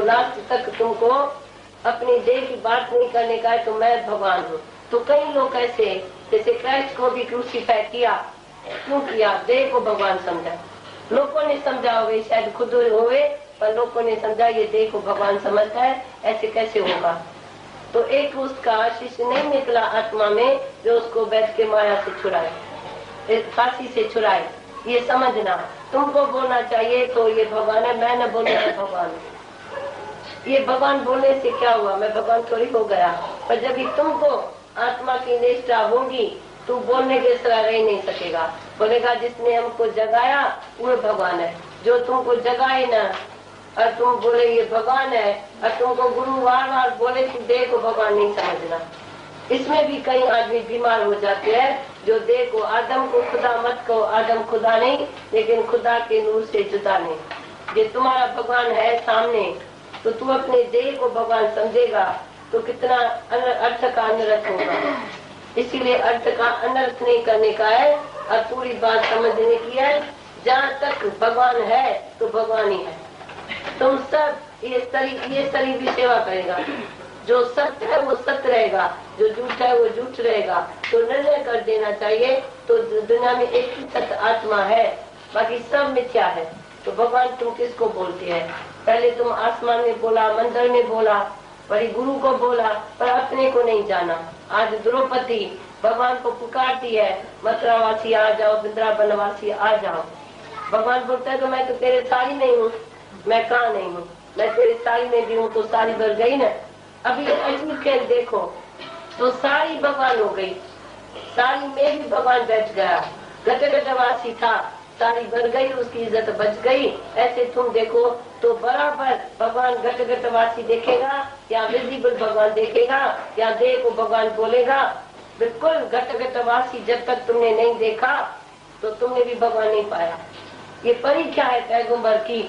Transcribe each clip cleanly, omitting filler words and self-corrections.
तो लास्ट तक तुमको अपनी देह की बात नहीं करने का है तो मैं भगवान हूँ। तो कई लोग ऐसे, जैसे क्राइस्ट को भी क्रूसीफाई किया, क्यों किया? देह को भगवान समझा। लोगों ने समझा होगा, शायद खुद होवे, पर लोगों ने समझा ये देह को भगवान समझता है, ऐसे कैसे होगा? तो एक उसका शिष्य नहीं निकला आत्मा में जो उसको बैठ के माया से छुड़ाए, फांसी से छुड़ाए। ये समझना, तुमको बोलना चाहिए तो ये भगवान है, मैं न बोलूं मैं भगवान हूँ। ये भगवान बोलने से क्या हुआ? मैं भगवान थोड़ी हो गया। पर जब भी तुमको आत्मा की निष्ठा होगी तू बोलने के सिवा रह नहीं सकेगा। बोलेगा जिसने हमको जगाया वो भगवान है। जो तुमको जगाए ना और तुम बोले ये भगवान है, और तुमको गुरु बार बार बोले कि देह को भगवान नहीं समझना। इसमें भी कई आदमी बीमार हो जाते हैं, जो देह को, आदम को खुदा मत कहो, आदम खुदा नहीं, लेकिन खुदा के नूर से जुदा नहीं। ये तुम्हारा भगवान है सामने, तो तू अपने देह को भगवान समझेगा तो कितना अर्थ का अनर्थ होगा। इसीलिए अर्थ का अनर्थ नहीं करने का है और पूरी बात समझने की है। जहाँ तक भगवान है तो भगवान ही है। तुम सब ये शरीर भी सेवा करेगा। जो सत्य है वो सत्य रहेगा, जो झूठ है वो झूठ रहेगा। तो निर्णय कर देना चाहिए। तो दुनिया में एक ही सत्य आत्मा है, बाकी सब मिथ्या है। तो भगवान तुम किसको बोलते हैं? पहले तुम आसमान में बोला, मंदिर में बोला, पर गुरु को बोला, पर अपने को नहीं जाना। आज द्रौपदी भगवान को पुकारती है, मथुरा वासी आ जाओ, वृंदावन वासी आ जाओ। भगवान बोलता है तो मैं तो तेरे सारी नहीं हूँ। मैं कहाँ नहीं हूँ? मैं तेरे सारी में भी हूँ, तो सारी भर गई ना। अभी अजीब खेल देखो, तो सारी भगवान हो गई, सारी में भी भगवान बैठ गया। घटघटवासी था, सारी भर गई, उसकी इज्जत बच गई। ऐसे तुम देखो तो बराबर भगवान घटघटवासी देखेगा या विजिबल भगवान देखेगा या देह को भगवान बोलेगा। बिल्कुल घटघटवासी जब तक तुमने नहीं देखा तो तुमने भी भगवान नहीं पाया। ये परीक्षा है पैगंबर की।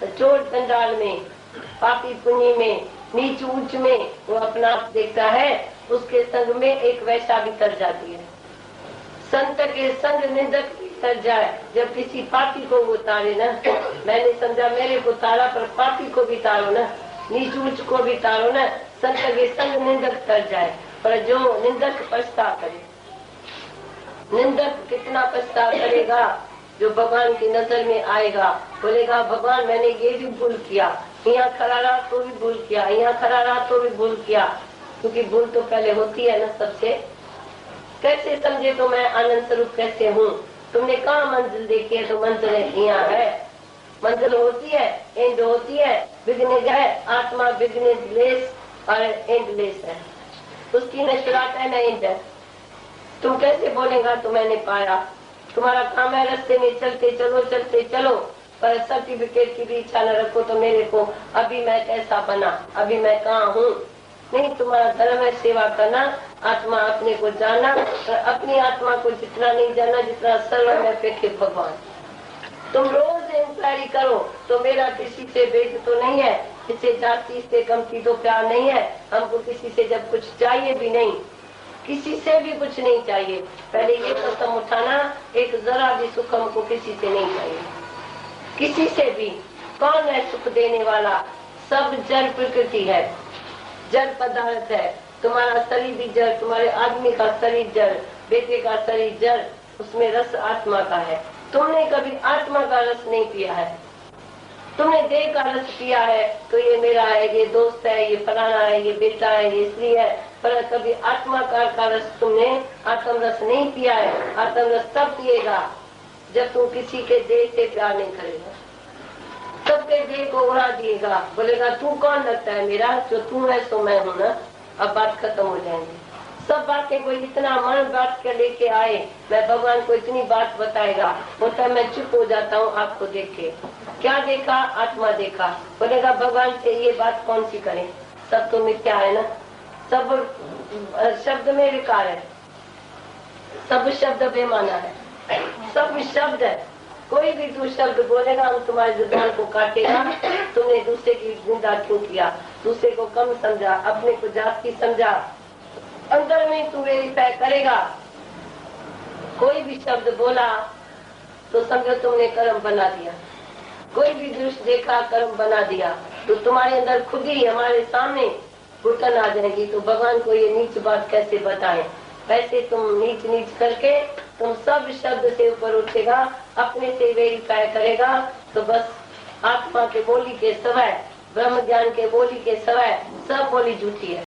चोर चंडाल में, पापी पुण्य में, नीच ऊंच में वो अपना आप देखता है, उसके संग में एक वैसा भी तर जाती है। संत के संग निंदक भी तर जाए। जब किसी पापी को वो तारे ना, मैंने समझा मेरे को तारा, पर पापी को भी तारो ना, नीच ऊंच को भी तारो ना। संत के संग निंदक तर जाए, पर जो निंदक पछता करे, निंदक कितना पछता करेगा जो भगवान की नजर में आएगा। बोलेगा भगवान मैंने ये भी भूल किया, यहाँ खड़ा रहा तो भी भूल किया, यहाँ खड़ा रहा तो भी भूल किया। क्योंकि भूल तो पहले होती है ना सबसे। कैसे समझे तो मैं आनंद स्वरूप कैसे हूँ? तुमने कहाँ मंजिल देखी है? तो मंजिल यहाँ है। मंजिल होती है, एंड होती है, बिगनेस है। आत्मा बिगनेस लेस और एंडलेस है, उसकी न शुरुआत है न एंड है। तुम कैसे बोलेगा तो मैंने पाया? तुम्हारा काम है रास्ते में चलते चलो, चलते चलो, पर सर्टिफिकेट की भी इच्छा न रखो तो मेरे को अभी मैं कैसा बना, अभी मैं कहाँ हूँ। नहीं, तुम्हारा धर्म है सेवा करना, आत्मा अपने को जाना। और अपनी आत्मा को जितना नहीं जाना जितना सर्व में फेंके भगवान। तुम रोज इंक्वायरी करो तो मेरा किसी से भेद तो नहीं है, इससे जाति से कम की तो प्यार नहीं है। हमको किसी से जब कुछ चाहिए भी नहीं, किसी से भी कुछ नहीं चाहिए। पहले ये कदम उठाना, एक जरा भी सुख हमको किसी से नहीं चाहिए, किसी से भी। कौन है सुख देने वाला? सब जड़ प्रकृति है, जड़ पदार्थ है। तुम्हारा शरीर भी जड़, तुम्हारे आदमी का शरीर जड़, बेटे का शरीर जड़, उसमें रस आत्मा का है। तुमने कभी आत्मा का रस नहीं पिया है। तुमने देह का रस पिया है तो ये मेरा है, ये दोस्त है, ये फलाना है, ये बेटा है, ये स्त्री है। पर कभी आत्मा का रस तुमने आत्म रस नहीं पिया है। आत्म रस तब पिएगा जब तुम किसी के देह से प्यार नहीं करेगा, सबके देह को उड़ा दिएगा। बोलेगा तू कौन लगता है मेरा? जो तू है सो मैं हूँ ना। अब बात खत्म हो जाएंगी। सब बातें कोई इतना मन बात के लेके आए, मैं भगवान को इतनी बात बताएगा, बोलता है मैं चुप हो जाता हूँ आपको देख के। क्या देखा? आत्मा देखा। बोलेगा भगवान से ये बात कौन सी करे? सब तो मिथ्या है ना, सब शब्द में विकार है, सब शब्द बेमाना है, सब शब्द है। कोई भी तू शब्द बोलेगा हम तुम्हारे जुबान को काटेगा। तुमने दूसरे की निंदा क्यों किया? दूसरे को कम समझा, अपने को जाति समझा। अंदर में तू वेरीफाई करेगा। कोई भी शब्द बोला तो समझो तुमने कर्म बना दिया। कोई भी दृश्य देखा कर्म बना दिया। तो तुम्हारे अंदर खुद ही हमारे सामने घुटन आ जाएगी। तो भगवान को ये नीच बात कैसे बताएं। वैसे तुम नीच नीच करके तुम सब शब्द से ऊपर उठेगा, अपने से वेरीफाई करेगा। तो बस आत्मा के बोली के सवाय, ब्रह्म ज्ञान के बोली के सवाय सब बोली झूठी है।